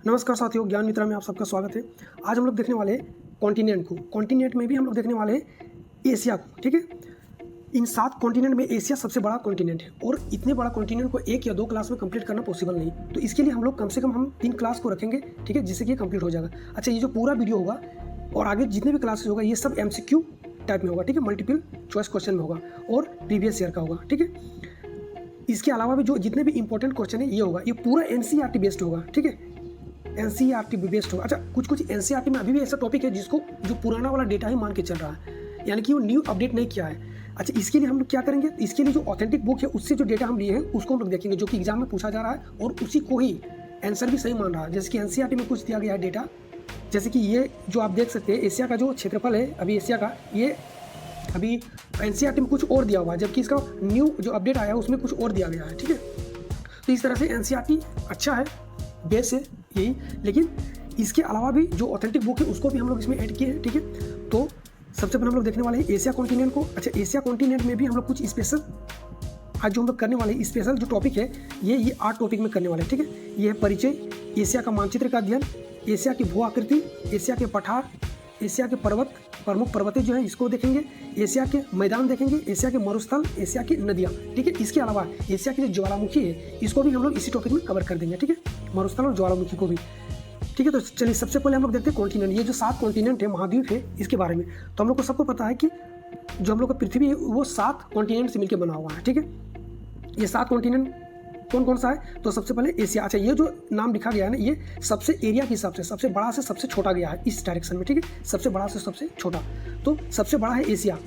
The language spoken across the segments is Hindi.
नमस्कार साथियों, ज्ञान मित्रा में आप सबका स्वागत है। आज हम लोग देखने वाले हैं कॉन्टिनेंट को। कॉन्टिनेंट में भी हम लोग देखने वाले हैं एशिया को। ठीक है, इन 7 कॉन्टिनेंट में एशिया सबसे बड़ा कॉन्टिनेंट है और इतने बड़ा कॉन्टिनेंट को 1 या 2 क्लास में कंप्लीट करना पॉसिबल नहीं। तो इसके लिए हम लोग कम से कम 3 क्लास को रखेंगे, ठीक है, जिससे कि कंप्लीट हो जाएगा। अच्छा, ये जो पूरा वीडियो होगा और आगे जितने भी क्लासेस होगा ये सब MCQ टाइप में होगा, ठीक है, मल्टीपल चॉइस क्वेश्चन में होगा और प्रीवियस ईयर का होगा। ठीक है, इसके अलावा भी जो जितने भी इंपॉर्टेंट क्वेश्चन है ये होगा, ये पूरा NCERT बेस्ड होगा। ठीक है, NCERT बेस्ड होगा। अच्छा, कुछ NCERT में अभी भी ऐसा टॉपिक है जिसको जो पुराना वाला डेटा ही मान के चल रहा है, यानी कि वो न्यू अपडेट नहीं किया है। अच्छा, इसके लिए हम लोग क्या करेंगे, इसके लिए जो ऑथेंटिक बुक है उससे जो डेटा हम लिए हैं उसको हम लोग देखेंगे, जो कि एग्जाम में पूछा जा रहा है और उसी को ही आंसर भी सही मान रहा है। जैसे कि NCERT में कुछ दिया गया है डेटा, जैसे कि ये जो आप देख सकते हैं एशिया का जो क्षेत्रफल है अभी एशिया का, ये अभी NCERT में कुछ और दिया हुआ है, जबकि इसका न्यू जो अपडेट आया है उसमें कुछ और दिया गया है। ठीक है, तो इस तरह से NCERT अच्छा है, बेस है यही, लेकिन इसके अलावा भी जो ऑथेंटिक बुक है उसको भी हम लोग इसमें ऐड किए हैं। ठीक है, तो सबसे पहले हम लोग देखने वाले हैं एशिया कॉन्टिनेंट को। अच्छा, एशिया कॉन्टिनेंट में भी हम लोग कुछ स्पेशल आज जो हम लोग करने वाले हैं, स्पेशल जो टॉपिक है ये 8 टॉपिक में करने वाले हैं। ठीक है, ये है परिचय, एशिया का मानचित्र का अध्ययन, एशिया की भू आकृति, एशिया के पठार, एशिया के पर्वत, प्रमुख पर्वतें जो है इसको देखेंगे, एशिया के मैदान देखेंगे, एशिया के मरुस्थल, एशिया की नदियाँ। ठीक है, इसके अलावा एशिया की जो ज्वालामुखी है इसको भी हम लोग इसी टॉपिक में कवर कर देंगे। ठीक है, मरुस्थल और ज्वालामुखी को भी। ठीक है, तो चलिए सबसे पहले हम लोग देखते हैं कॉन्टिनेंट। ये जो 7 कॉन्टिनेंट है, महाद्वीप है, इसके बारे में तो हम लोग को सबको पता है कि जो हम लोग का पृथ्वी है वो 7 कॉन्टिनेंट से मिलकर बना हुआ है। ठीक है, ये 7 कॉन्टिनेंट कौन कौन सा है, तो सबसे पहले एशिया। अच्छा, ये जो नाम लिखा गया है ना, ये सबसे एरिया के हिसाब से सबसे बड़ा से सबसे छोटा गया है इस डायरेक्शन में। ठीक है, सबसे बड़ा से सबसे छोटा, तो सबसे बड़ा है एशिया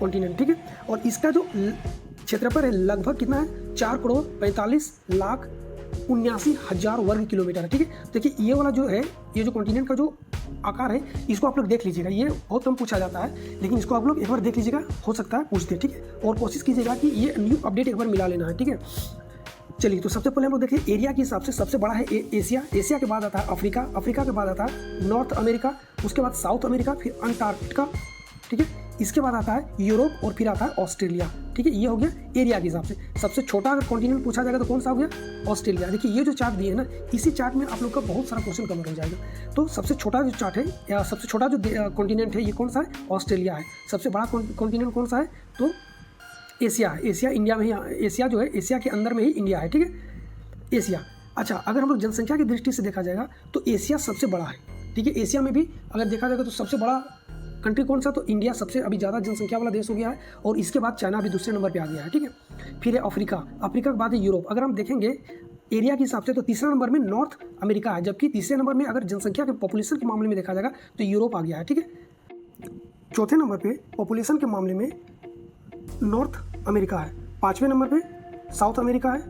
कॉन्टिनेंट। ठीक है, और इसका जो क्षेत्रफल है लगभग कितना है, 4,45,79,000 वर्ग किलोमीटर है। ठीक है, देखिए ये वाला जो है, ये जो कॉन्टिनेंट का जो आकार है इसको आप लोग देख लीजिएगा, ये बहुत कम पूछा जाता है, लेकिन इसको आप लोग एक बार देख लीजिएगा, हो सकता है पूछते। ठीक है, और कोशिश कीजिएगा कि ये न्यू अपडेट एक बार मिला लेना है। ठीक है, चलिए तो सबसे पहले हम लोग देखिए एरिया के हिसाब से सबसे बड़ा है एशिया, एशिया के बाद आता है अफ्रीका, अफ्रीका के बाद आता है नॉर्थ अमेरिका, उसके बाद साउथ अमेरिका, फिर अंटार्कटिका। ठीक है, इसके बाद आता है यूरोप और फिर आता है ऑस्ट्रेलिया। ठीक है, ये हो गया एरिया के हिसाब से। सबसे छोटा अगर कॉन्टिनेंट पूछा जाएगा तो कौन सा हो गया, ऑस्ट्रेलिया। देखिए ये जो चार्ट दिए है ना, इसी चार्ट में आप लोग का बहुत सारा क्वेश्चन कवर हो जाएगा। तो सबसे छोटा जो चार्ट है या सबसे छोटा जो कॉन्टिनेंट है ये कौन सा है, ऑस्ट्रेलिया है। सबसे बड़ा कॉन्टिनेंट कौन सा है, तो एशिया है। एशिया इंडिया में ही, एशिया जो है एशिया के अंदर में ही इंडिया है। ठीक है, एशिया। अच्छा, अगर हम लोग जनसंख्या की दृष्टि से देखा जाएगा तो एशिया सबसे बड़ा है। ठीक है, एशिया में भी अगर देखा जाएगा तो सबसे बड़ा कंट्री कौन सा, तो इंडिया सबसे अभी ज़्यादा जनसंख्या वाला देश हो गया है, और इसके बाद चाइना भी दूसरे नंबर पे आ गया है। ठीक है, फिर है अफ्रीका, अफ्रीका के बाद है यूरोप। अगर हम देखेंगे एरिया के हिसाब से तो तीसरे नंबर में नॉर्थ अमेरिका है, जबकि तीसरे नंबर में अगर जनसंख्या के पॉपुलेशन के मामले में देखा जाएगा तो यूरोप आ गया है। ठीक है, चौथे नंबर पर पॉपुलेशन के मामले में नॉर्थ अमेरिका है, 5वें नंबर पे साउथ अमेरिका है,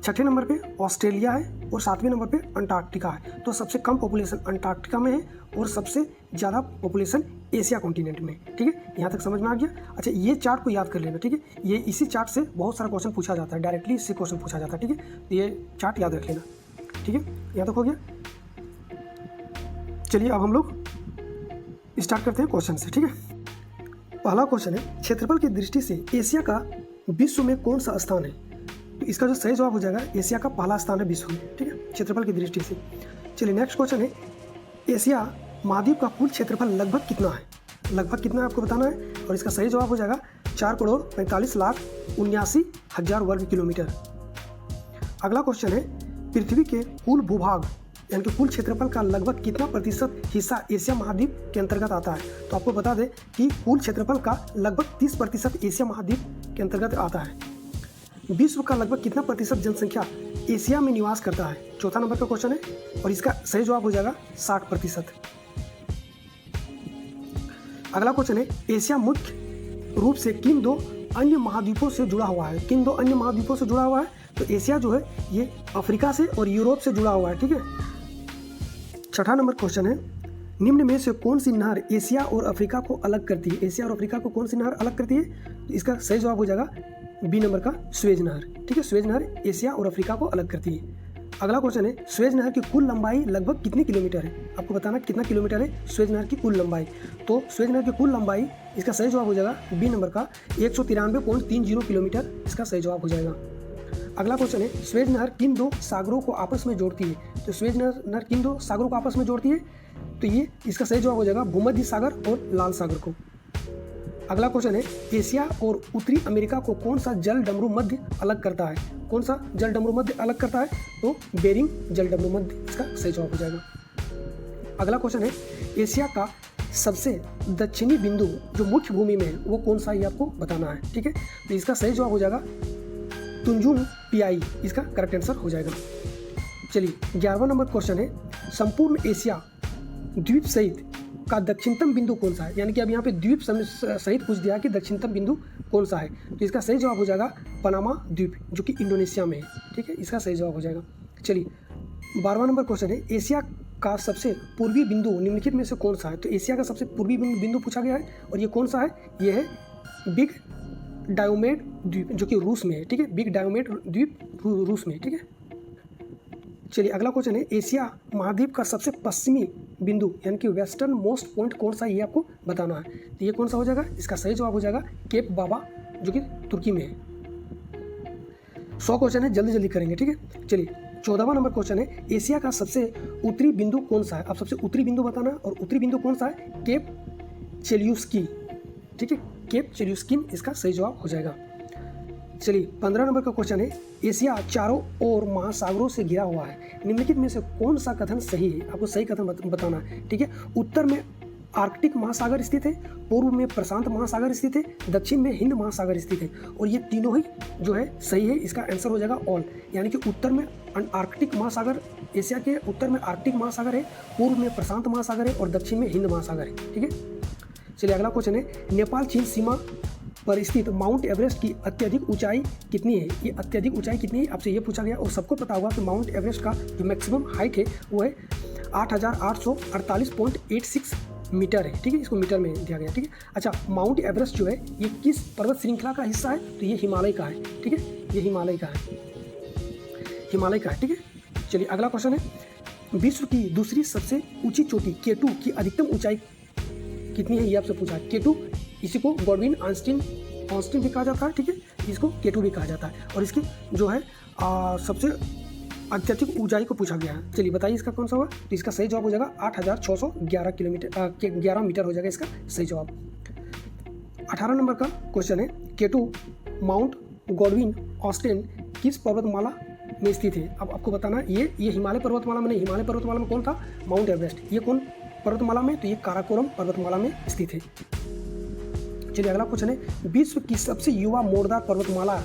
6ठे नंबर पे ऑस्ट्रेलिया है और 7वें नंबर पे अंटार्कटिका है। तो सबसे कम पॉपुलेशन अंटार्कटिका में है और सबसे ज़्यादा पॉपुलेशन एशिया कॉन्टिनेंट में। ठीक है, यहाँ तक समझ में आ गया। अच्छा, ये चार्ट को याद कर लेना। ठीक है, ये इसी चार्ट से बहुत सारा क्वेश्चन पूछा जाता है, डायरेक्टली इससे क्वेश्चन पूछा जाता है। ठीक है, तो ये चार्ट याद रख लेना। ठीक है, यहाँ तक हो गया। चलिए अब हम लोग स्टार्ट करते हैं क्वेश्चन से। ठीक है, पहला क्वेश्चन है, क्षेत्रफल की दृष्टि से एशिया का विश्व में कौन सा स्थान है, तो इसका जो सही जवाब हो जाएगा एशिया का पहला स्थान है विश्व में। ठीक है, क्षेत्रफल की दृष्टि से। चलिए नेक्स्ट क्वेश्चन है, एशिया महाद्वीप का कुल क्षेत्रफल लगभग कितना है, लगभग कितना है आपको बताना है, और इसका सही जवाब हो जाएगा 4,45,79,000 वर्ग किलोमीटर। अगला क्वेश्चन है, पृथ्वी के कुल भूभाग यानी कि कुल क्षेत्रफल का लगभग कितना प्रतिशत हिस्सा एशिया महाद्वीप के अंतर्गत आता है, तो आपको बता दें कि कुल क्षेत्रफल का लगभग 30% एशिया महाद्वीप के अंतर्गत आता है। विश्व का लगभग कितना प्रतिशत जनसंख्या एशिया में निवास करता है, चौथा नंबर का क्वेश्चन है, और इसका सही जवाब हो जाएगा 60%। अगला क्वेश्चन है, एशिया मुख्य रूप से किन 2 अन्य महाद्वीपों से जुड़ा हुआ है, किन 2 अन्य महाद्वीपों से जुड़ा हुआ है, तो एशिया जो है ये अफ्रीका से और यूरोप से जुड़ा हुआ है। ठीक है, छठा नंबर क्वेश्चन है, निम्न में से कौन सी नहर एशिया और अफ्रीका को अलग करती है, एशिया और अफ्रीका को कौन सी नहर अलग करती है, तो इसका सही जवाब हो जाएगा बी नंबर का स्वेज नहर। ठीक है, स्वेज नहर एशिया और अफ्रीका को अलग करती है। अगला क्वेश्चन है, स्वेज नहर की कुल लंबाई लगभग कितनी किलोमीटर है, आपको बताना कितना किलोमीटर है स्वेज नहर की कुल लंबाई। तो स्वेज नहर की कुल लंबाई, इसका सही जवाब हो जाएगा बी नंबर का 193.30 किलोमीटर, इसका सही जवाब हो जाएगा। अगला क्वेश्चन है, स्वेज नहर किन दो सागरों को आपस में जोड़ती है? तो स्वेज नहर किन दो सागरों को आपस में जोड़ती है? तो ये इसका सही जवाब हो जाएगा भूमध्य सागर और लाल सागर को। अगला क्वेश्चन है, एशिया और उत्तरी अमेरिका को कौन सा जल डमरू मध्य अलग करता है? कौन सा जल डमरू मध्य अलग करता है? तो बेरिंग जल डमरू मध्य इसका सही जवाब हो जाएगा। अगला क्वेश्चन है, एशिया का सबसे दक्षिणी बिंदु जो मुख्य भूमि में है वो कौन सा, ये आपको बताना है। ठीक है, तो इसका सही जवाब हो जाएगा तुंजुन पियाई, इसका करेक्ट आंसर हो जाएगा। चलिए 11वां नंबर क्वेश्चन है, संपूर्ण एशिया द्वीप सहित का दक्षिणतम बिंदु कौन सा है? यानी कि अब यहाँ पे द्वीप सहित पूछ दिया कि दक्षिणतम बिंदु कौन सा है, तो इसका सही जवाब हो जाएगा पनामा द्वीप जो कि इंडोनेशिया में है। ठीक है, इसका सही जवाब हो जाएगा। चलिए 12वां नंबर क्वेश्चन है, एशिया का सबसे पूर्वी बिंदु निम्नलिखित में से कौन सा है? तो एशिया का सबसे पूर्वी बिंदु पूछा गया है और ये कौन सा है? ये है बिग डायोमेड द्वीप जो कि रूस में है। ठीक है, बिग डायोमेड द्वीप रूस में। ठीक है, चलिए अगला क्वेश्चन है, एशिया महाद्वीप का सबसे पश्चिमी बिंदु यानी कि वेस्टर्न मोस्ट पॉइंट कौन सा है, ये आपको बताना है। तो ये कौन सा हो जाएगा? इसका सही जवाब हो जाएगा केप बाबा जो कि तुर्की में है। 100 क्वेश्चन है, जल्दी जल्दी करेंगे। ठीक है, चलिए 14वां नंबर क्वेश्चन है, एशिया का सबसे उत्तरी बिंदु कौन सा है? अब सबसे उत्तरी बिंदु बताना है और उत्तरी बिंदु कौन सा है? केप चेल्यूस्की। ठीक है, केप चेल्यूस्किन इसका सही जवाब हो जाएगा। चलिए 15 नंबर का क्वेश्चन है, एशिया चारों ओर महासागरों से घिरा हुआ है, निम्नलिखित में से कौन सा कथन सही है? आपको सही कथन बताना है। ठीक है, उत्तर में आर्कटिक महासागर स्थित है, पूर्व में प्रशांत महासागर स्थित है, दक्षिण में हिंद महासागर स्थित है और ये तीनों ही जो है सही है। इसका आंसर हो जाएगा ऑल, यानी कि उत्तर में आर्कटिक महासागर, एशिया के उत्तर में आर्कटिक महासागर है, पूर्व में प्रशांत महासागर है और दक्षिण में हिंद महासागर है। ठीक है, चलिए अगला क्वेश्चन है, नेपाल चीन सीमा पर स्थित माउंट एवरेस्ट की अत्यधिक ऊंचाई कितनी है? ये अत्यधिक ऊंचाई कितनी है आपसे ये पूछा गया और सबको पता होगा कि माउंट एवरेस्ट का जो मैक्सिमम हाइट है वो है 8,848.86 मीटर है। ठीक है, इसको मीटर में दिया गया। ठीक है, अच्छा माउंट एवरेस्ट जो है ये किस पर्वत श्रृंखला का हिस्सा है? तो ये हिमालय का है। ठीक है, ये हिमालय का है, हिमालय का है। ठीक है, चलिए अगला क्वेश्चन है, विश्व की दूसरी सबसे ऊंची चोटी K2 की अधिकतम ऊंचाई कितनी है? ये आपसे पूछा है। K2 इसी को गॉडविन ऑस्टिन भी कहा जाता है। ठीक है, इसको K2 भी कहा जाता है और इसकी जो है सबसे अत्यधिक ऊंचाई को पूछा गया है। चलिए बताइए इसका कौन सा होगा? तो इसका सही जवाब हो जाएगा 8,611 किलोमीटर 11 मीटर हो जाएगा इसका सही जवाब। 18 नंबर का क्वेश्चन है, K2 माउंट गॉडविन ऑस्टिन किस पर्वतमाला में स्थित है? अब आपको बताना है ये हिमालय पर्वतमाला में नहीं, हिमालय पर्वतमाला में कौन था? Mount Everest. ये कौन पर्वतमाला में? तो ये काराकोरम पर्वतमाला में स्थित है। चलिए अगला क्वेश्चन है, विश्व की सबसे युवा मोड़दार पर्वतमाला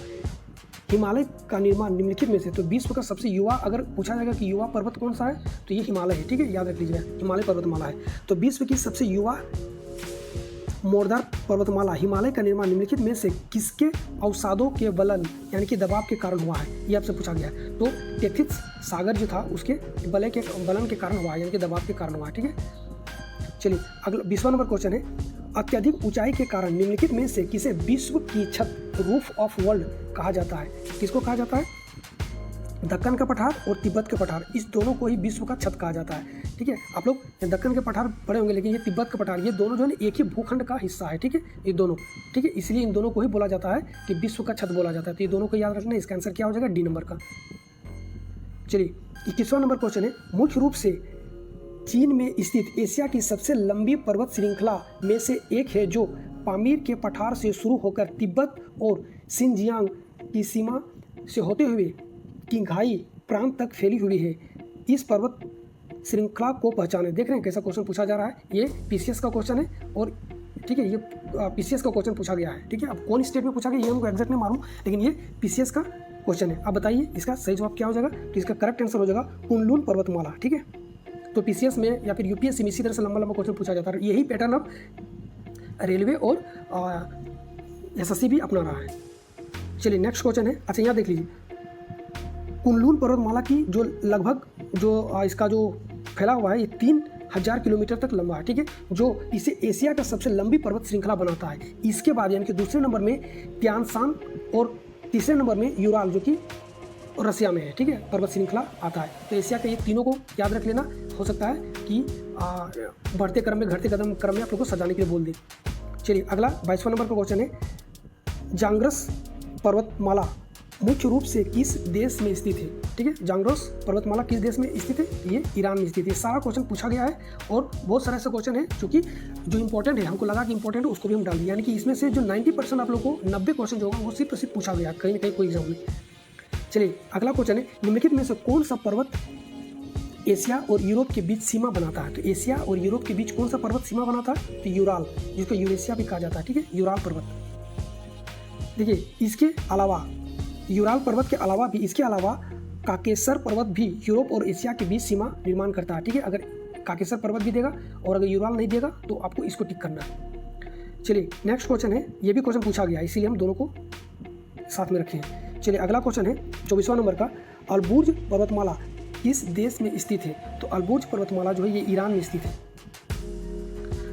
हिमालय का निर्माण निम्नलिखित में से, तो विश्व का सबसे युवा अगर पूछा जाएगा कि युवा पर्वत कौन सा है तो ये हिमालय है। ठीक है, याद रख लीजिएगा हिमालय पर्वतमाला है। तो विश्व की सबसे युवा मोड़दार पर्वतमाला हिमालय का निर्माण निम्नलिखित में से किसके अवसादों के बलन यानी कि दबाव के कारण हुआ है? ये आपसे पूछा गया है। तो टेथिस सागर जो था उसके बलन के कारण हुआ है, यानी कि दबाव के कारण हुआ है। ठीक है, चलिए अगला 20वां नंबर क्वेश्चन है, अत्यधिक ऊंचाई के कारण निम्नलिखित में से किसे विश्व की छत रूफ ऑफ वर्ल्ड कहा जाता है? किसको कहा जाता है? दक्कन का पठार और तिब्बत के पठार, इस दोनों को ही विश्व का छत कहा जाता है। ठीक है, आप लोग दक्कन के पठार पढ़े होंगे, लेकिन ये तिब्बत का पठार, ये दोनों जो है एक ही भूखंड का हिस्सा है। ठीक है, ये दोनों, ठीक है, इसलिए इन दोनों को ही बोला जाता है कि विश्व का छत बोला जाता है। तो ये दोनों को याद रखना, इसका आंसर क्या हो जाएगा? डी नंबर का। चलिए 21वां नंबर क्वेश्चन है, मुख्य रूप से चीन में स्थित एशिया की सबसे लंबी पर्वत श्रृंखला में से एक है जो पामीर के पठार से शुरू होकर तिब्बत और सिनजियांग की सीमा से होते हुए किंघाई प्रांत तक फैली हुई है। इस पर्वत श्रृंखला को पहचाने। देख रहे हैं कैसा क्वेश्चन पूछा जा रहा है? ये पीसीएस का क्वेश्चन है और ठीक है, ये पीसीएस का क्वेश्चन पूछा गया है। ठीक है, अब कौन स्टेट में पूछा गया ये हमको एग्जैक्ट नहीं मालूम, लेकिन ये पीसीएस का क्वेश्चन है। अब बताइए इसका सही जवाब क्या हो जाएगा? तो इसका करेक्ट आंसर हो जाएगा कुनलुन पर्वतमाला। ठीक है, तो पीसीएस में या फिर यूपीएससी में इसी तरह से लंबा लंबा क्वेश्चन पूछा जाता है। यही पैटर्न अब रेलवे और एसएससी भी अपना रहा है। चलिए नेक्स्ट क्वेश्चन है, अच्छा यहाँ देख लीजिए, कुनलुन पर्वतमाला की जो लगभग जो इसका जो फैला हुआ है ये 3000 किलोमीटर तक लंबा है। ठीक है, जो इसे एशिया का सबसे लंबी पर्वत श्रृंखला बनाता है। इसके बाद यानी कि दूसरे नंबर में त्यानसान और तीसरे नंबर में यूराल जो कि रसिया में है। ठीक है, पर्वत श्रृंखला आता है। तो एशिया के ये तीनों को याद रख लेना। हो सकता है कि बढ़ते क्रम में घटते क्रम में आप लोग को सजाने के लिए बोल दें। चलिए अगला 22वां नंबर का क्वेश्चन है, जांग्रस पर्वतमाला मुख्य रूप से किस देश में स्थित है? ठीक है, जांग्रोस पर्वतमाला किस देश में स्थित है? ये ईरान में स्थित है। सारा क्वेश्चन पूछा गया है और बहुत सारा ऐसा क्वेश्चन है क्योंकि जो इंपॉर्टेंट है, हमको लगा कि इंपॉर्टेंट है, उसको भी हम डाल दिए। यानी कि इसमें से जो 90% आप लोग को 90 क्वेश्चन जो होगा वो सिर्फ सिर्फ पूछा गया कहीं ना कहीं कोई एग्जाम में। चलिए अगला क्वेश्चन है, निम्नलिखित में से कौन सा पर्वत एशिया और यूरोप के बीच सीमा बनाता है? तो एशिया और यूरोप के बीच कौन सा पर्वत सीमा बनाता है? तो यूराल, जिसको यूरेशिया भी कहा जाता है। ठीक है, यूराल पर्वत। देखिए इसके अलावा यूराल पर्वत के अलावा भी, इसके अलावा काकेसर पर्वत भी यूरोप और एशिया के बीच सीमा निर्माण करता है। ठीक है, अगर काकेसर पर्वत भी देगा और अगर यूराल नहीं देगा तो आपको इसको टिक करना है। चलिए नेक्स्ट क्वेश्चन है, ये भी क्वेश्चन पूछा गया इसीलिए हम दोनों को साथ में रखे हैं। चलिए अगला क्वेश्चन है 24वां नंबर का, अलबुर्ज पर्वतमाला किस देश में स्थित है? तो अलबुर्ज पर्वतमाला जो है ये ईरान में स्थित है।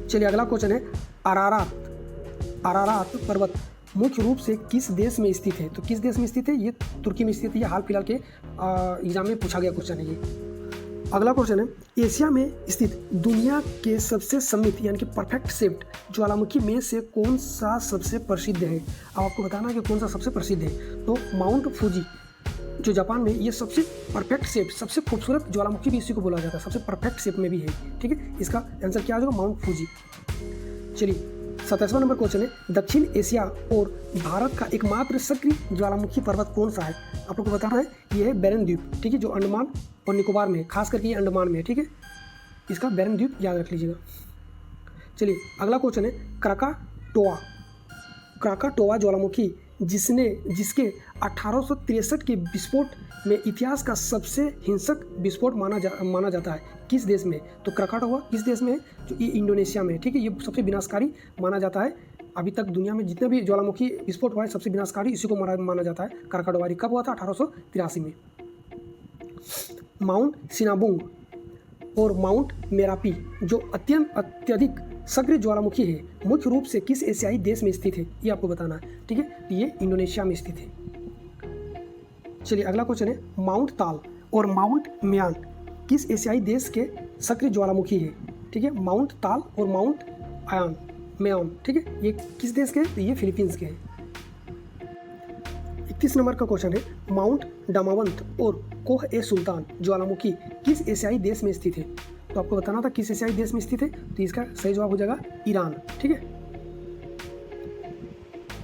चलिए अगला क्वेश्चन है, अरारात पर्वत मुख्य रूप से किस देश में स्थित है? तो किस देश में स्थित है? ये तुर्की में स्थित है। ये हाल फिलहाल के एग्जाम में पूछा गया क्वेश्चन है ये। अगला क्वेश्चन है, एशिया में स्थित दुनिया के सबसे सममित यानी कि परफेक्ट शेप्ड ज्वालामुखी में से कौन सा सबसे प्रसिद्ध है? अब आपको बताना है कि कौन सा सबसे प्रसिद्ध है। तो माउंट फूजी जो जापान में, ये सबसे परफेक्ट शेप, सबसे खूबसूरत ज्वालामुखी भी इसी को बोला जाता है, सबसे परफेक्ट शेप में भी है। ठीक है, इसका आंसर क्या होगा? Mount Fuji. चलिए 27वां नंबर क्वेश्चन है, दक्षिण एशिया और भारत का एकमात्र सक्रिय ज्वालामुखी पर्वत कौन सा है? आप लोग को बताना है, ये है बैरन द्वीप। ठीक है, जो अंडमान और निकोबार में, खास करके ये अंडमान में है। ठीक है, इसका बैरन द्वीप याद रख लीजिएगा। चलिए अगला क्वेश्चन है, क्राकाटोआ ज्वालामुखी जिसके 1863 के विस्फोट में इतिहास का सबसे हिंसक विस्फोट माना जाता है, किस देश में? तो क्राकाटोआ किस देश में है? जो ये इंडोनेशिया में है। ठीक है, ये सबसे विनाशकारी माना जाता है। अभी तक दुनिया में जितने भी ज्वालामुखी विस्फोट हुआ है सबसे विनाशकारी इसी को माना जाता है, क्राकाटोआ। कब हुआ था? 1883 में। माउंट सिनाबुंग और माउंट मेरापी जो अत्यधिक सक्रिय ज्वालामुखी है, मुख्य रूप से किस एशियाई देश में स्थित है? ये आपको बताना है। ठीक है, ये इंडोनेशिया में स्थित है। चलिए अगला क्वेश्चन है, माउंट ताल और माउंट म्यान किस एशियाई देश के सक्रिय ज्वालामुखी है? ठीक है, माउंट ताल और माउंट म्यान। ठीक है, ये किस देश के? तो ये फिलीपींस के हैं। 31 नंबर का क्वेश्चन है, माउंट डामावंत और कोह ए सुल्तान ज्वालामुखी किस एशियाई देश में स्थित है? तो आपको बताना था किस एशियाई देश में स्थित है, तो इसका सही जवाब हो जाएगा ईरान। ठीक है,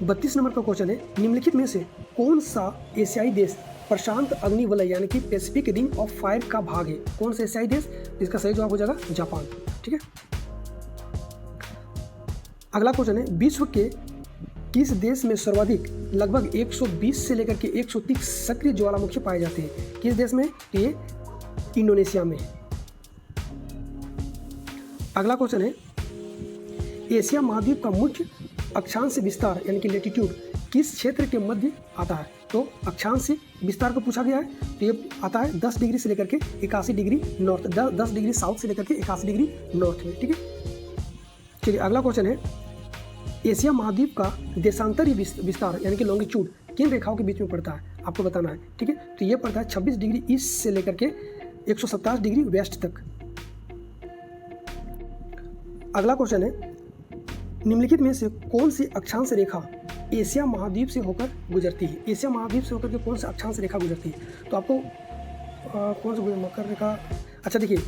32 नंबर का क्वेश्चन है, निम्नलिखित में से कौन सा एशियाई देश प्रशांत अग्निवलय यानी कि पैसिफिक रिंग ऑफ फायर का भाग है? कौन सा एशियाई देश? इसका सही जवाब हो जाएगा जापान। ठीक है, अगला क्वेश्चन है, विश्व के किस देश में सर्वाधिक लगभग 120 से लेकर के 130 सक्रिय ज्वालामुखी पाए जाते हैं? किस देश में? ये इंडोनेशिया में। अगला क्वेश्चन है, एशिया महाद्वीप का मुख्य अक्षांश विस्तार यानी कि लेटीट्यूड किस क्षेत्र के मध्य आता है? तो अक्षांश विस्तार को पूछा गया है, तो ये आता है 10 डिग्री से लेकर के 81 डिग्री नॉर्थ, 10 डिग्री साउथ से लेकर के 81 डिग्री नॉर्थ में। ठीक है, चलिए अगला क्वेश्चन है, एशिया महाद्वीप का देशांतरी विस्तार यानी कि लॉन्गिट्यूड किन रेखाओं के बीच में पड़ता है? आपको बताना है। ठीक है, तो ये पड़ता है 26 डिग्री ईस्ट से लेकर के 127 डिग्री वेस्ट तक। अगला क्वेश्चन है, निम्नलिखित में से कौन सी अक्षांश रेखा एशिया महाद्वीप से होकर गुजरती है? एशिया महाद्वीप से होकर के कौन सा अक्षांश रेखा गुजरती है? तो आपको कौन सा मकर रेखा? अच्छा देखिए,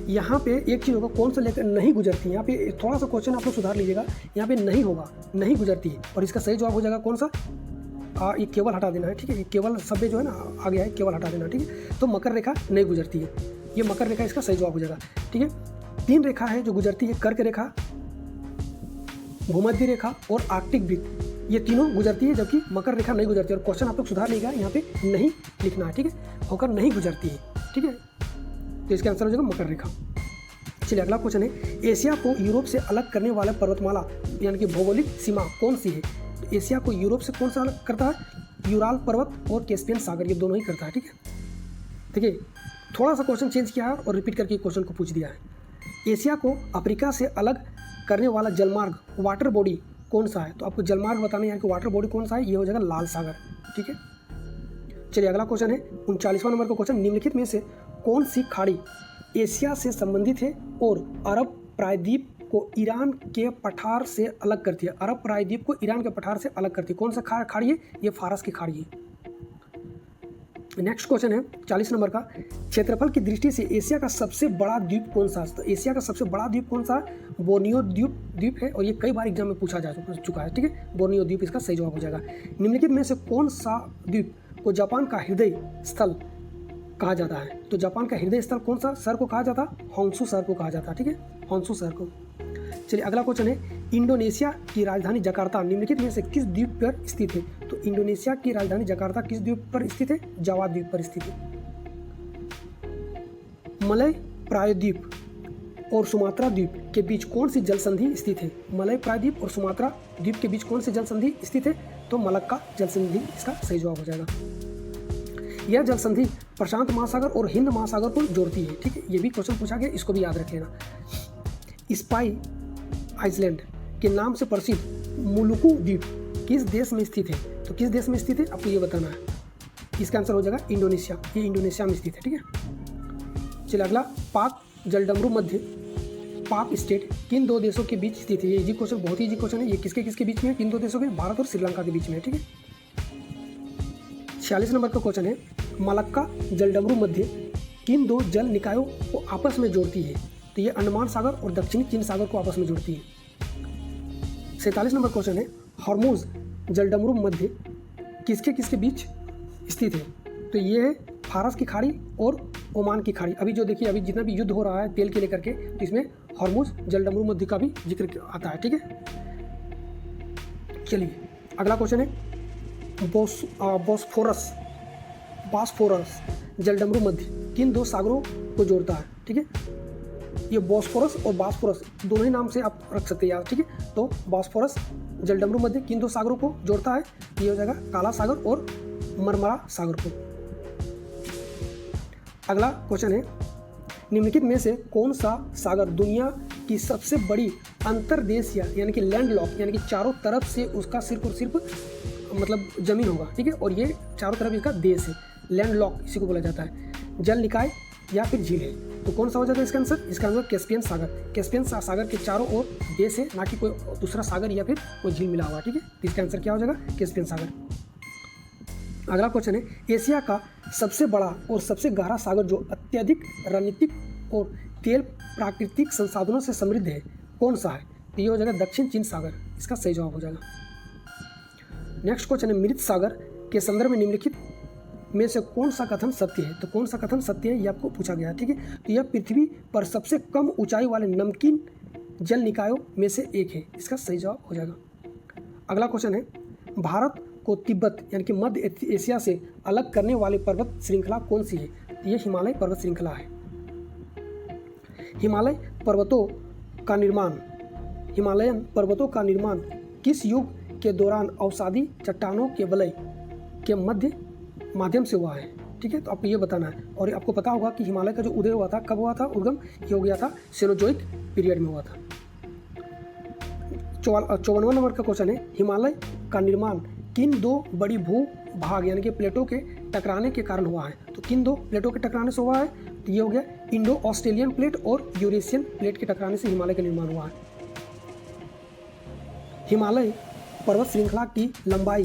यहाँ पे एक चीज़ होगा, कौन सा लेकर नहीं गुजरती है। यहाँ पे थोड़ा सा क्वेश्चन आप लोग सुधार लीजिएगा, यहाँ पे नहीं होगा, नहीं गुजरती है, और इसका सही जवाब हो जाएगा कौन सा? ये केवल हटा देना है। ठीक है, ये केवल शब्द जो है ना आ गया है, केवल हटा देना। ठीक है, तो मकर रेखा नहीं गुजरती है, ये मकर रेखा इसका सही जवाब हो जाएगा। ठीक है, 3 रेखा है जो गुजरती है, कर्क रेखा, भूमध्य रेखा और आर्कटिक वृत्त, ये तीनों गुजरती है, जबकि मकर रेखा नहीं गुजरती है। और क्वेश्चन आप लोग सुधार लीजिएगा, यहाँ पे नहीं लिखना है। ठीक है, होकर नहीं गुजरती है। ठीक है, तो इसका आंसर हो जाएगा मकर रेखा। चलिए अगला क्वेश्चन है, एशिया को यूरोप से अलग करने वाला पर्वतमाला यानी कि भौगोलिक सीमा कौन सी है? तो एशिया को यूरोप से कौन सा अलग करता है? यूराल पर्वत और कैस्पियन सागर, ये दोनों ही करता है। ठीक है, देखिए थोड़ा सा क्वेश्चन चेंज किया है और रिपीट करके क्वेश्चन को पूछ दिया है। एशिया को अफ्रीका से अलग करने वाला जलमार्ग वाटर बॉडी कौन सा है? तो आपको जलमार्ग बताना है कि वाटर बॉडी कौन सा है, ये हो जाएगा लाल सागर। ठीक है, चलिए अगला क्वेश्चन है 39वां नंबर का क्वेश्चन, निम्नलिखित में से कौन सी खाड़ी एशिया से संबंधित है और अरब प्रायद्वीप को ईरान के पठार से अलग करती है? अरब प्रायद्वीप को ईरान के पठार से अलग करती है, कौन सा खाड़ी है? ये फारस की खाड़ी है। नेक्स्ट क्वेश्चन है 40 नंबर का, क्षेत्रफल की दृष्टि से एशिया का सबसे बड़ा द्वीप कौन सा? तो एशिया का सबसे बड़ा द्वीप कौन सा? बोर्नियो द्वीप है, और ये कई बार एग्जाम में पूछा जा चुका है, ठीक है। बोर्नियो द्वीप इसका सही जवाब हो जाएगा। निम्नलिखित में से कौन सा द्वीप को जापान का हृदय स्थल कहा जाता है? तो जापान का हृदय स्थल कौन सा शहर को कहा जाता? होंसू शहर को कहा जाता है, ठीक है, होंसू शहर को। चलिए अगला क्वेश्चन है, इंडोनेशिया की राजधानी जकार्ता निम्नलिखित में से किस द्वीप पर स्थित है? तो इंडोनेशिया की राजधानी जकार्ता किस द्वीप पर स्थित है? जावा द्वीप पर स्थित है। मलय प्रायद्वीप और सुमात्रा द्वीप के बीच कौन सी जल संधि स्थित है? मलय प्रायद्वीप और सुमात्रा द्वीप के बीच कौन सी जल संधि स्थित है? तो मलक्का जल संधि इसका सही जवाब हो जाएगा। यह जल संधि प्रशांत महासागर और हिंद महासागर को जोड़ती है, ठीक है। ये भी क्वेश्चन पूछा गया, इसको भी याद रख लेना। स्पाई आइसलैंड के नाम से प्रसिद्ध मुलुकु द्वीप किस देश में स्थित है? तो किस देश में स्थित है आपको ये बताना है। इसका आंसर हो जाएगा इंडोनेशिया। ये इंडोनेशिया में स्थित है, ठीक है। चलिए अगला, पाक जलडमरू मध्य पाक स्टेट किन दो देशों के बीच स्थित है? ये इजी क्वेश्चन, बहुत ही इजी क्वेश्चन है। ये किसके किसके बीच में है? किन दो देशों के? भारत और श्रीलंका के बीच में है, ठीक है। 46 नंबर का क्वेश्चन है, मलक्का जलडमरू मध्य किन दो जल निकायों को आपस में जोड़ती है? तो ये अंडमान सागर और दक्षिणी चीन सागर को आपस में जोड़ती है। 47 नंबर क्वेश्चन है, हॉर्मुज जलडमरू मध्य किसके किसके बीच स्थित है? तो ये है फारस की खाड़ी और ओमान की खाड़ी। अभी जो देखिए, अभी जितना भी युद्ध हो रहा है तेल के लेकर के, तो इसमें हॉर्मुज जलडमरू मध्य का भी जिक्र आता है, ठीक है। चलिए अगला क्वेश्चन है, बॉस्फोरस जलडमरू मध्य किन दो सागरों को जोड़ता है? ठीक है, ये बॉस्फोरस और बॉस्फोरस दोनों ही नाम से आप रख सकते हैं यार, ठीक है। तो बॉस्फोरस जलडमरू मध्य किन दो सागरों को जोड़ता है? ये हो जाएगा काला सागर और मरमरा सागर को। अगला क्वेश्चन है, निम्नलिखित में से कौन सा सागर दुनिया की सबसे बड़ी अंतर्देशीय यानी कि लैंड लॉक, यानी कि चारों तरफ से उसका सिर्फ और सिर्फ मतलब जमीन होगा, ठीक है, और ये चारों तरफ इसका देश है, लैंड लॉक इसी को बोला जाता है। जल निकाय या फिर झील है, तो कौन सा हो जाएगा इसका आंसर? इसका आंसर कैस्पियन सागर। कैस्पियन सागर के चारों ओर देश है, ना कि कोई दूसरा सागर या फिर कोई झील मिला हुआ है, ठीक है। तो इसका आंसर क्या हो जाएगा? कैस्पियन सागर। अगला क्वेश्चन है, एशिया का सबसे बड़ा और सबसे गहरा सागर जो अत्यधिक रणनीतिक और तेल प्राकृतिक संसाधनों से समृद्ध है, कौन सा है? तो ये हो जाएगा दक्षिण चीन सागर, इसका सही जवाब हो जाएगा। नेक्स्ट क्वेश्चन है, मृत सागर के संदर्भ में निम्नलिखित में से कौन सा कथन सत्य है? तो कौन सा कथन सत्य है ये आपको पूछा गया है, ठीक है। तो यह पृथ्वी पर सबसे कम ऊंचाई वाले नमकीन जल निकायों में से एक है, इसका सही जवाब हो जाएगा। अगला क्वेश्चन है, भारत को तिब्बत यानी कि मध्य एशिया से अलग करने वाली पर्वत श्रृंखला कौन सी है? तो ये हिमालय पर्वत श्रृंखला है। हिमालयन पर्वतों का निर्माण किस युग के दौरान अवसादी चट्टानों के वलय के माध्यम से हुआ है? ठीक है, तो आपको ये बताना है। और आपको पता होगा कि हिमालय का जो उदय हुआ था, कब हुआ था उद्गम? ये हो गया था सेनोजोइक पीरियड में हुआ था। 54वां नंबर का क्वेश्चन है, हिमालय का निर्माण किन दो बड़ी भूभाग यानी कि प्लेटों के टकराने के कारण हुआ है? तो किन दो प्लेटों के टकराने से हुआ है? तो ये हो गया इंडो ऑस्ट्रेलियन प्लेट और यूरेशियन प्लेट के टकराने से हिमालय का निर्माण हुआ है। हिमालय पर्वत श्रृंखला की लंबाई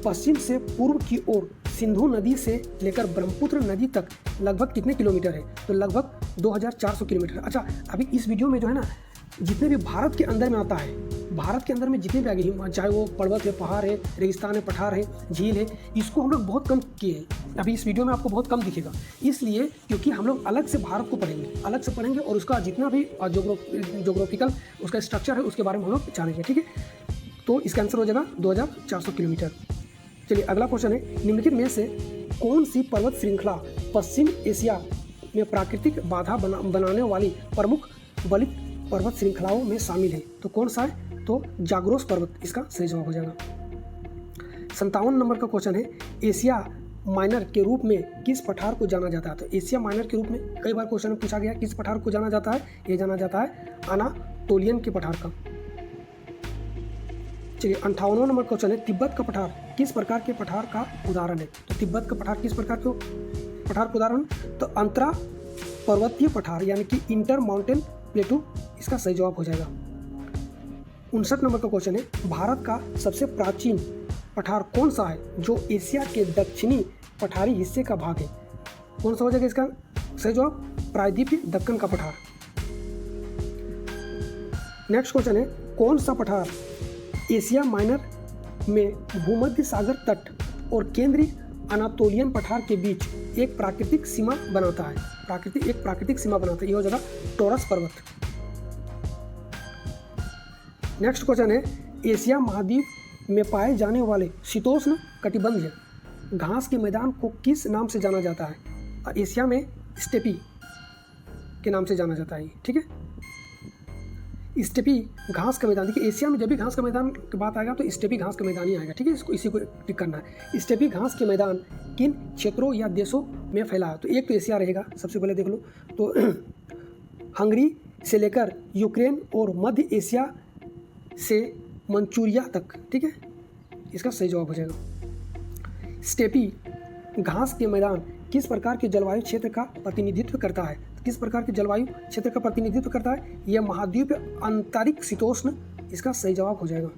पश्चिम से पूर्व की ओर सिंधु नदी से लेकर ब्रह्मपुत्र नदी तक लगभग कितने किलोमीटर है? तो लगभग 2400 किलोमीटर। अच्छा, अभी इस वीडियो में जो है ना, जितने भी भारत के अंदर में आता है, भारत के अंदर में जितने भी आगे, चाहे वो पर्वत है, पहाड़ है, रेगिस्तान है, पठार है, झील है, इसको हम लोग बहुत कम किए हैं। अभी इस वीडियो में आपको बहुत कम दिखेगा, इसलिए क्योंकि हम लोग अलग से भारत को पढ़ेंगे और उसका जितना भी जोग्राफिकल उसका स्ट्रक्चर है उसके बारे में हम लोग जानेंगे, ठीक है। तो इसका आंसर हो जाएगा 2400 किलोमीटर। चलिए अगला क्वेश्चन है, निम्नलिखित में से कौन सी पर्वत श्रृंखला पश्चिम एशिया में प्राकृतिक बाधा बनाने वाली प्रमुख बलित पर्वत श्रृंखलाओं में शामिल है? तो कौन सा है? तो जाग्रोस पर्वत इसका सही जवाब हो जाएगा। 57 नंबर का क्वेश्चन है, एशिया माइनर के रूप में किस पठार को जाना जाता है? तो एशिया माइनर के रूप में कई बार क्वेश्चन में पूछा गया, किस पठार को जाना जाता है? ये जाना जाता है अनातोलियन के पठार का। चलिए 58वां नंबर क्वेश्चन है, तिब्बत का पठार किस प्रकार के पठार का उदाहरण है? तो तिब्बत का पठार किस प्रकार के पठार का उदाहरण? तो अंतरा पर्वतीय पठार यानी कि इंटर माउंटेन प्लेटू, इसका सही जवाब हो जाएगा। 59 नंबर का क्वेश्चन है, भारत का सबसे प्राचीन पठार कौन सा है जो एशिया के दक्षिणी पठारी हिस्से का भाग है? कौन सा हो जाएगा इसका सही जवाब? प्रायद्वीपीय दक्कन का पठार। नेक्स्ट क्वेश्चन है, कौन सा पठार एशिया माइनर में भूमध्य सागर तट और केंद्रीय अनातोलियन पठार के बीच एक प्राकृतिक सीमा बनाता है? प्राकृतिक सीमा बनाता है, ये हो जाएगा टॉरस पर्वत। नेक्स्ट क्वेश्चन है, एशिया महाद्वीप में पाए जाने वाले शीतोष्ण कटिबंधीय घास के मैदान को किस नाम से जाना जाता है? एशिया में स्टेपी के नाम से जाना जाता है, ठीक है। स्टेपी घास का मैदान, देखिए एशिया में जब भी घास का मैदान की बात आएगा तो स्टेपी घास का मैदान ही आएगा, ठीक है। इसको इसी को टिक करना है। स्टेपी घास के मैदान किन क्षेत्रों या देशों में फैला है? तो एक तो एशिया रहेगा, सबसे पहले देख लो तो हंगरी से लेकर यूक्रेन और मध्य एशिया से मंचूरिया तक, ठीक है, इसका सही जवाब हो जाएगा। स्टेपी घास के मैदान किस प्रकार के जलवायु क्षेत्र का प्रतिनिधित्व करता है? किस प्रकार के जलवायु क्षेत्र का प्रतिनिधित्व करता है? यह महाद्वीप आंतरिक शीतोष्ण, इसका सही जवाब हो जाएगा।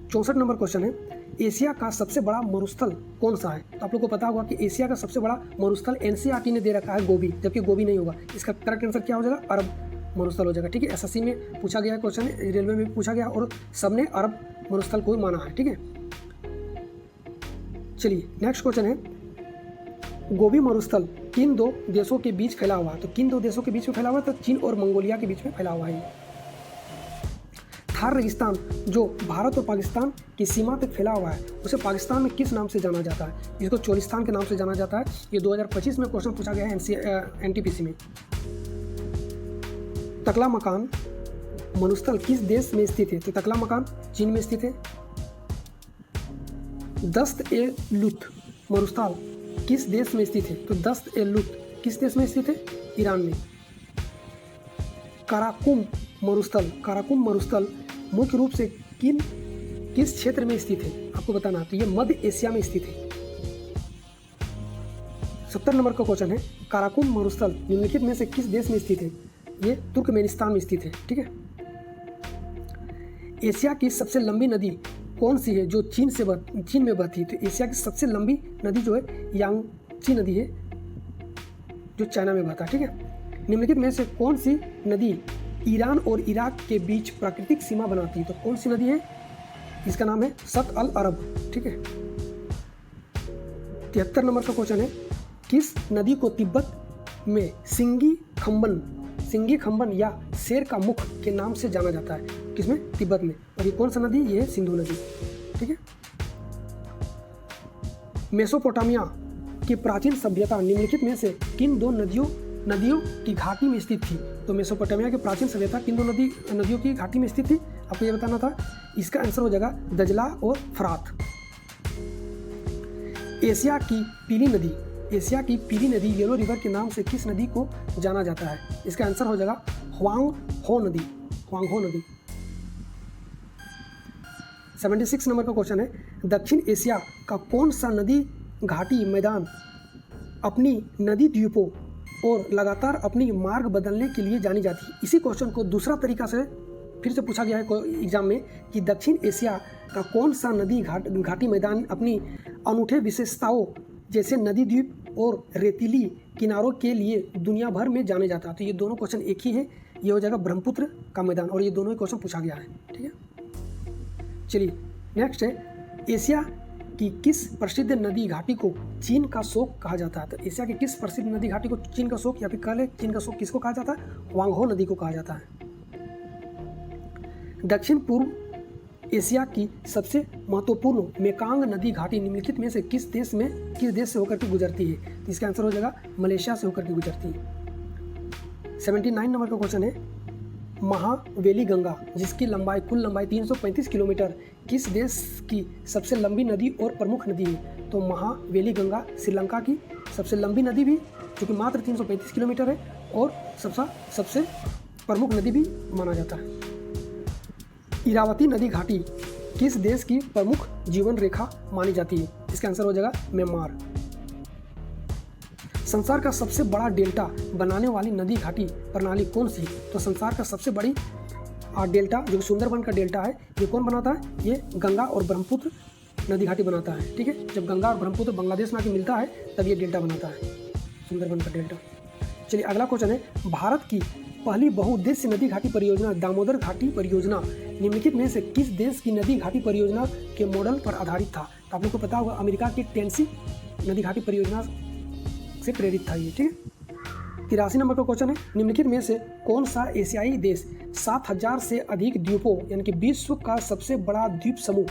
64 नंबर क्वेश्चन है, एशिया का सबसे बड़ा मरुस्थल कौन सा है? तो आप लोग को पता होगा कि एशिया का सबसे बड़ा मरुस्थल एनसीईआरटी ने दे रखा है गोबी, जबकि गोबी नहीं होगा। इसका करेक्ट आंसर क्या हो जाएगा? अरब मरुस्थल हो जाएगा, ठीक है। एसएससी में पूछा गया क्वेश्चन, रेलवे में भी पूछा गया और सबने अरब मरुस्थल को ही माना है, ठीक है। चलिए नेक्स्ट क्वेश्चन है, गोबी मरुस्थल किन दो देशों के बीच फैला हुआ है? तो किन दो देशों के बीच में फैला हुआ है? तो चीन और मंगोलिया के बीच में फैला हुआ है। थार रेगिस्तान जो भारत और पाकिस्तान की सीमा तक फैला हुआ है, उसे पाकिस्तान में किस नाम से जाना जाता है? इसको चोलिस्तान के नाम से जाना जाता है। ये 2025 में क्वेश्चन पूछा गया है एनटीपीसी में। तकला मकान मरुस्थल किस देश में स्थित है? तो तकला मकान चीन में स्थित है। दस्त-ए-लुत मरुस्थल किस देश में स्थित है? तो दस्त-ए-लुत किस देश में स्थित है? ईरान में। काराकुम मरुस्थल मुख्य रूप से किस क्षेत्र में स्थित है? आपको बताना, तो ये मध्य एशिया में स्थित है। 70 नंबर का क्वेश्चन है, काराकुम मरुस्थल निम्नलिखित में से किस देश में स्थित है? ये तुर्कमेनिस्तान में स्थित है, ठीक है। एशिया की सबसे लंबी नदी कौन सी है जो चीन में बहती है? तो एशिया की सबसे लंबी नदी जो है यांगची नदी है, जो चाइना में बहता है, ठीक है। निम्नलिखित में से कौन सी नदी ईरान और इराक के बीच प्राकृतिक सीमा बनाती है? तो कौन सी नदी है? इसका नाम है सत अल अरब, ठीक है। 73 नंबर का क्वेश्चन है, किस नदी को तिब्बत में सिंगी खंबन या शेर का मुख के नाम से जाना जाता है? किसमें? तिब्बत में। और ये कौन सा नदी? ये है सिंधु नदी, ठीक है। मेसोपोटामिया की प्राचीन सभ्यता निम्नलिखित में से किन दो नदियों की घाटी में स्थित थी? तो मेसोपोटामिया की प्राचीन सभ्यता किन दो नदियों की घाटी में स्थित थी? आपको ये बताना था। इसका आंसर हो जाएगा दजला और फरात। एशिया की पीली नदी येलो रिवर के नाम से किस नदी को जाना जाता है? इसका आंसर हो जाएगा ह्वांग हो नदी। 76 नंबर का क्वेश्चन है, दक्षिण एशिया का कौन सा नदी घाटी मैदान अपनी नदी द्वीपों और लगातार अपनी मार्ग बदलने के लिए जानी जाती है? इसी क्वेश्चन को दूसरा तरीका से फिर से पूछा गया है एग्जाम में कि दक्षिण एशिया का कौन सा नदी घाटी मैदान अपनी अनूठे विशेषताओं जैसे नदी द्वीप और रेतीली किनारों के लिए दुनिया भर में जाने जाता है? तो ये दोनों क्वेश्चन एक ही है, ये हो जाएगा ब्रह्मपुत्र का मैदान, और ये दोनों ही क्वेश्चन पूछा गया है, ठीक है। चलिए नेक्स्ट है, एशिया की किस प्रसिद्ध नदी घाटी को चीन का शोक कहा जाता है? तो एशिया की किस प्रसिद्ध नदी घाटी को चीन का शोक, या फिर कह ले चीन का शोक किसको कहा जाता है? ह्वांगहो नदी को कहा जाता है। दक्षिण पूर्व एशिया की सबसे महत्वपूर्ण मेकांग नदी घाटी निम्नलिखित में से किस देश से होकर के गुजरती है? तो इसका आंसर हो जाएगा मलेशिया से होकर के गुजरती है। 79 नंबर का क्वेश्चन है, महावेली गंगा जिसकी कुल लंबाई 335 किलोमीटर किस देश की सबसे लंबी नदी और प्रमुख नदी है? तो महावेली गंगा श्रीलंका की सबसे लंबी नदी भी, जो कि मात्र 335 किलोमीटर है, और सबसे प्रमुख नदी भी माना जाता है। इरावती नदी घाटी किस देश की प्रमुख जीवन रेखा मानी जाती है? इसका आंसर हो जाएगा म्यांमार। संसार का सबसे बड़ा डेल्टा बनाने वाली नदी घाटी प्रणाली कौन सी? तो संसार का सबसे बड़ी डेल्टा जो सुंदरबन का डेल्टा है, ये कौन बनाता है? ये गंगा और ब्रह्मपुत्र नदी घाटी बनाता है। ठीक है, जब गंगा और ब्रह्मपुत्र बांग्लादेश में आके मिलता है तब ये डेल्टा बनाता है, सुंदरबन का डेल्टा। चलिए अगला क्वेश्चन है, भारत की पहली बहुउद्देश्य नदी घाटी परियोजना दामोदर घाटी परियोजना निम्नलिखित में से किस देश की नदी घाटी परियोजना के मॉडल पर आधारित था? तो आप लोग को पता होगा अमेरिका की टेनेसी नदी घाटी परियोजना से प्रेरित था ये। ठीक है, 83 नंबर का क्वेश्चन है, निम्नलिखित में से कौन सा एशियाई देश 7000 से अधिक द्वीपों यानी कि विश्व का सबसे बड़ा द्वीप समूह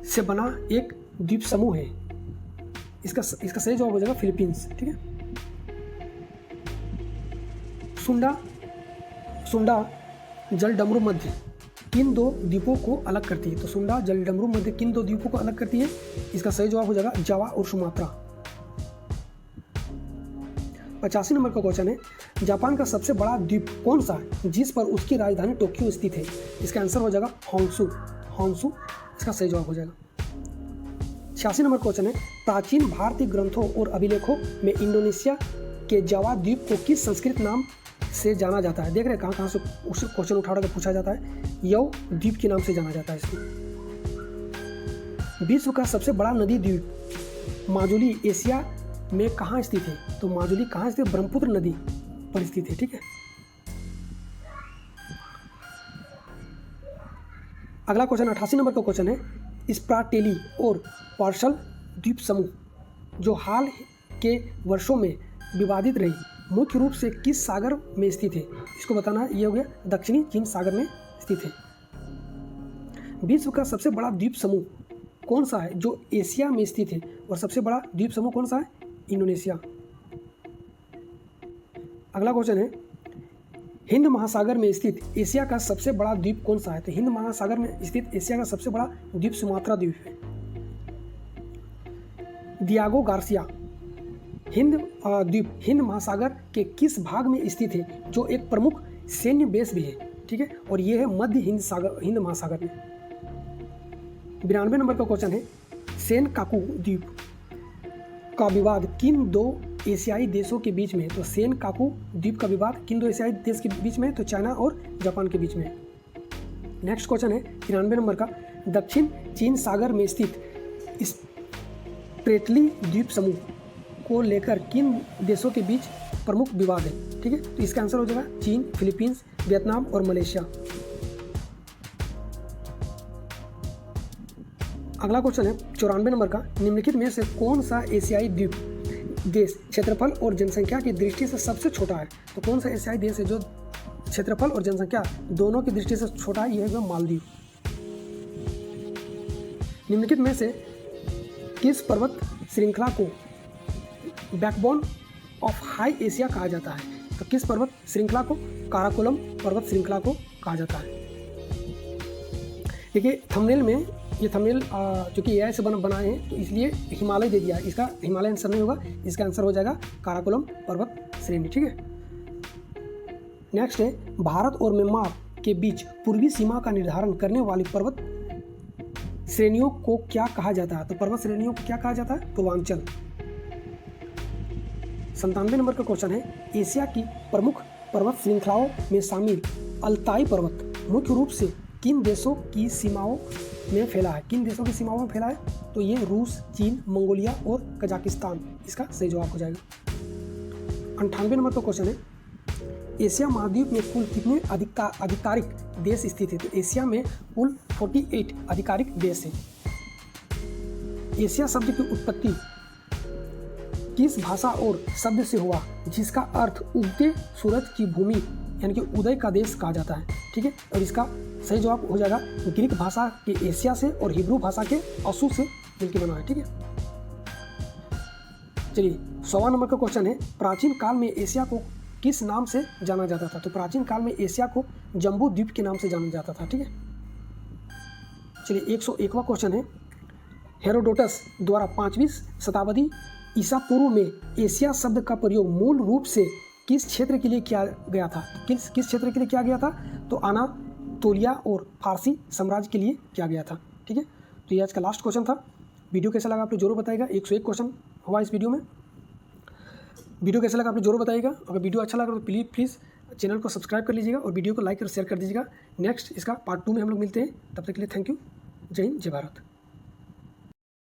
से बना एक द्वीप समूह है? इसका सही जवाब हो जाएगा फिलीपींस। ठीक है, सुंडा जलडमरू मध्य किन दो द्वीपों को अलग करती है? तो सुंडा जलडमरू मध्य किन दो द्वीपों को अलग करती है? इसका सही जवाब हो जाएगा जावा और सुमात्रा। 85 नंबर का क्वेश्चन है, जापान का सबसे बड़ा द्वीप कौन सा है जिस पर उसकी राजधानी टोक्यो स्थित है? इसका आंसर हो जाएगा होंसू इसका सही जवाब हो जाएगा। 86 नंबर क्वेश्चन है, प्राचीन भारतीय ग्रंथों और अभिलेखों में इंडोनेशिया के जावा द्वीप को किस संस्कृत नाम से जाना जाता है? देख रहे हैं कहाँ से उस क्वेश्चन उठा के पूछा जाता है। यव द्वीप के नाम से जाना जाता है इसको। विश्व का सबसे बड़ा नदी द्वीप माजुली एशिया में कहाँ स्थित है? तो माजुली कहाँ स्थित? ब्रह्मपुत्र नदी पर स्थित है। ठीक है, अगला क्वेश्चन 88 नंबर का क्वेश्चन है, स्प्राटेली और पार्शल द्वीप समूह जो हाल के वर्षों में विवादित रही मुख्य रूप से किस सागर में स्थित है? इसको बताना है। ये हो गया दक्षिणी चीन सागर में स्थित है। विश्व का सबसे बड़ा द्वीप समूह कौन सा है जो एशिया में स्थित है? और सबसे बड़ा द्वीप समूह कौन सा है? इंडोनेशिया। अगला क्वेश्चन है, हिंद महासागर में स्थित एशिया का सबसे बड़ा द्वीप कौन सा है? तो हिंद महासागर में स्थित एशिया का सबसे बड़ा द्वीप सुमात्रा द्वीप है। डियागो गार्सिया द्वीप हिंद महासागर के किस भाग में स्थित है जो एक प्रमुख सैन्य बेस भी है? ठीक है, और ये है मध्य हिंद महासागर में। 92 नंबर का क्वेश्चन है, सेनकाकू द्वीप का विवाद किन दो एशियाई देशों के बीच में है? तो सेनकाकू द्वीप का विवाद किन दो एशियाई देश के बीच में है? तो चाइना और जापान के बीच में है। नेक्स्ट क्वेश्चन है 93 नंबर का, दक्षिण चीन सागर में स्थित स्प्रेटली द्वीप समूह को लेकर किन देशों के बीच प्रमुख विवाद है? ठीक है, तो इसका आंसर हो जाएगा चीन, फिलीपींस, वियतनाम और मलेशिया। अगला क्वेश्चन है 94 नंबर का, निम्नलिखित में से कौन सा एशियाई द्वीप देश क्षेत्रफल और जनसंख्या की दृष्टि से सबसे छोटा है? तो कौन सा एशियाई देश है जो क्षेत्रफल और जनसंख्या दोनों की दृष्टि से छोटा है? यह है मालदीव। निम्नलिखित में से किस पर्वत श्रृंखला को बैकबोन ऑफ हाई एशिया कहा जाता है? तो किस पर्वत श्रृंखला को? काराकोरम पर्वत श्रृंखला को कहा जाता है। देखिए थंबनेल में ये थंबनेल जो कि एआई से बनाए हैं तो इसलिए हिमालय दे दिया है। इसका हिमालय आंसर नहीं होगा, इसका आंसर हो जाएगा काराकोरम पर्वत श्रेणी। ठीक है, नेक्स्ट है, भारत और म्यांमार के बीच पूर्वी सीमा का निर्धारण करने वाली पर्वत श्रेणियों को क्या कहा जाता है? तो पर्वत श्रेणियों को क्या कहा जाता है? पूर्वांचल। 97 नंबर का क्वेश्चन है, एशिया की प्रमुख पर्वत श्रृंखलाओं में शामिल अल्ताई पर्वत मुख्य रूप से किन देशों की सीमाओं में फैला है? किन देशों की सीमाओं में फैला है? तो ये रूस, चीन, मंगोलिया और कजाकिस्तान इसका सही जवाब हो जाएगा। 98 नंबर का क्वेश्चन है, एशिया महाद्वीप में कुल कितने आधिकारिक देश स्थित है? तो एशिया में कुल 48 आधिकारिक देश हैं। एशिया शब्द की उत्पत्ति किस भाषा और शब्द से हुआ जिसका अर्थ उगते सूरज की भूमि यानी कि उदय का देश कहा जाता है? ठीक है, और इसका सही जवाब हो जाएगा ग्रीक भाषा के एशिया से और हिब्रू भाषा के असु से मिलकर बना है। ठीक है, चलिए 100वां नंबर का क्वेश्चन है, प्राचीन काल में एशिया को किस नाम से जाना जाता था? तो प्राचीन काल में एशिया को जम्बू द्वीप के नाम से जाना जाता था। ठीक है, चलिए 101वां क्वेश्चन है, हेरोडोटस द्वारा 5वीं शताब्दी ईसा पूर्व में एशिया शब्द का प्रयोग मूल रूप से किस क्षेत्र के लिए किया गया था? किस क्षेत्र के लिए किया गया था? तो अनातोलिया और फारसी साम्राज्य के लिए किया गया था। ठीक है, तो ये आज का लास्ट क्वेश्चन था। वीडियो कैसा लगा आप लोग जरूर बताइएगा। 101 क्वेश्चन हुआ इस वीडियो में। वीडियो कैसा लगा आप लोग जरूर बताइएगा। अगर वीडियो अच्छा लगा तो प्लीज़ चैनल को सब्सक्राइब कर लीजिएगा और वीडियो को लाइक और शेयर कर दीजिएगा। नेक्स्ट इसका पार्ट 2 में हम लोग मिलते हैं। तब तक के लिए थैंक यू। जय हिंद, जय भारत।